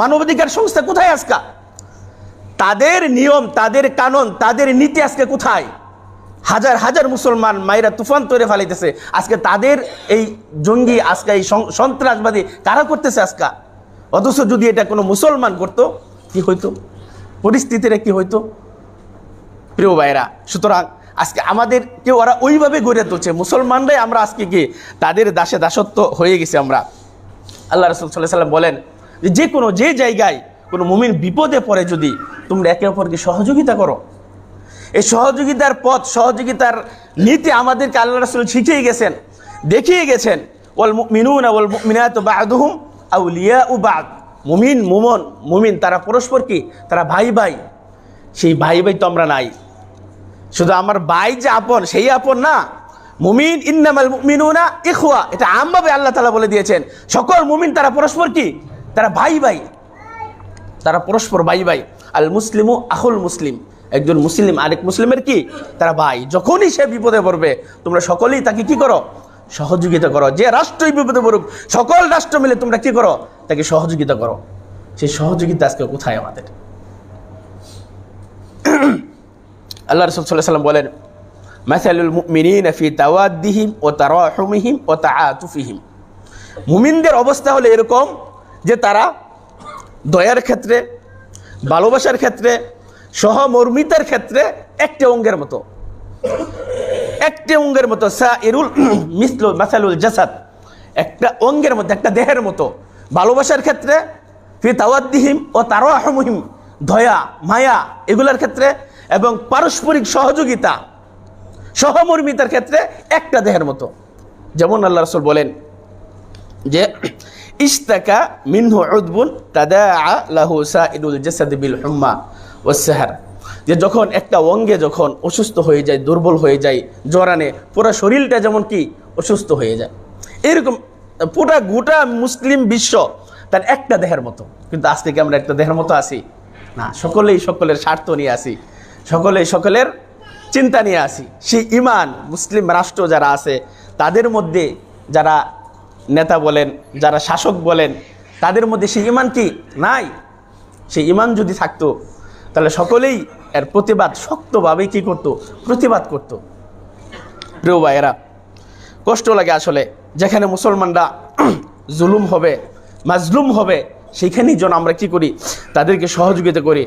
মানবাধিকার সংস্থা কোথায় আজকে? তাদের নিয়ম, তাদের কানুন, তাদের নীতি আজকে কোথায়? হাজার হাজার মুসলমান মায়েরা তুফান তৈরি ফেলাইতেছে আজকে। তাদের এই জঙ্গি আজকে এই সন্ত্রাসবাদী কারা করতেছে আজকে? অথচ যদি এটা কোনো মুসলমান করতো কি হইতো, পরিস্থিতিটা কি হইতো প্রিয় ভাইরা? সুতরাং আজকে আমাদেরকে ওরা ওইভাবে গড়ে তুলছে, মুসলমানরাই আমরা আজকে কি তাদের দাসে দাসত্ব হয়ে গেছি আমরা। আল্লাহ রাসূল সাল্লাল্লাহু আলাইহি ওয়াসাল্লাম বলেন যে কোনো যে জায়গায় কোনো মুমিন বিপদে পড়ে যদি তোমরা একে অপরকে সহযোগিতা করো, এই সহযোগিতার পথ, সহযোগিতার নীতি আমাদেরকে আল্লাহ রাসূল শিখিয়ে গেছেন, দেখিয়ে গেছেন। ওয়াল মুমিনুনা ওয়াল মুমিনাতু বা'দুহুম আউলিয়াউ বা'দ। মুমিন তারা পরস্পর কি, তারা ভাই ভাই। সেই ভাই ভাই তো আমরা নাই, শুধু আমার ভাই যে আপন সেই আপন না। মুমিন ইন্নামাল মুমিনুনা ইখওয়া, এটা আমভাবে আল্লাহ তাআলা বলে দিয়েছেন। সকল মুমিন তারা পরস্পর কি, তারা ভাই ভাই, তারা পরস্পর ভাই ভাই। আল মুসলিমু আখুল মুসলিম, একজন মুসলিম আরেক মুসলিমের কি, তারা ভাই। যখনই সে বিপদে পড়বে তোমরা সকলেই তাকে কি করো, সহযোগিতা করো। যে রাষ্ট্রই বিপদে পড়ুক সকল রাষ্ট্র মিলে তোমরা কি করো, তাকে সহযোগিতা করো। সেই সহযোগিতা আজকে কোথায় আমাদের? আল্লাহ রাসূল সাল্লাল্লাহু আলাইহি ওয়াসাল্লাম বলেন মাসালুল মুমিনিনা ফি তাওয়াদ্দিহিম ওয়া তারাহুমিহিম ওয়া তাআতুফিহিম। মুমিনদের অবস্থা হলো এরকম যে তারা দয়ার ক্ষেত্রে, ভালোবাসার ক্ষেত্রে, সহমর্মিতার ক্ষেত্রে একটা অঙ্গের মতো, একটা অঙ্গের মতো। সাইরুল মিসলু মাসালুল জাসাদ, একটা অঙ্গের মতো, একটা দেহের মতো। ভালোবাসার ক্ষেত্রে ফি তাওয়াদ্দিহিম ও তারাহুমিহিম, দয়া মায়া এগুলার ক্ষেত্রে, এবং পারস্পরিক সহযোগিতা সহমর্মিতার ক্ষেত্রে একটা দেহের মতো। যেমন আল্লাহ রাসূল বলেন যে ইশতাকা মিনহু উদবুন তাদাআ লাহু সাইরুল জাসাদ বিল হুম্মা ওয়াস সাহর। যে যখন একটা অঙ্গে যখন অসুস্থ হয়ে যায়, দুর্বল হয়ে যায়, জ্বরানে পুরো শরীরটা যেমন কি অসুস্থ হয়ে যায়, এরকম পুরা গোটা মুসলিম বিশ্ব তার একটা দেহের মতো। কিন্তু আজ থেকে আমরা একটা দেহের মতো আছি না, সকলেই সকলের স্বার্থ নিয়ে আসি, সকলেই সকলের চিন্তা নিয়ে আসি। সেই ইমান মুসলিম রাষ্ট্র যারা আছে তাদের মধ্যে, যারা নেতা বলেন, যারা শাসক বলেন, তাদের মধ্যে সেই ইমান কি নাই। সেই ইমান যদি থাকতো তাহলে সকলেই এর প্রতিবাদ শক্তভাবে কি করতো, প্রতিবাদ করত। প্রিয় ভাইয়েরা, কষ্ট লাগে আসলে যেখানে মুসলমানরা জুলুম হবে, মাজলুম হবে, সেখানেই যেন আমরা কি করি, তাদেরকে সহযোগিতা করি।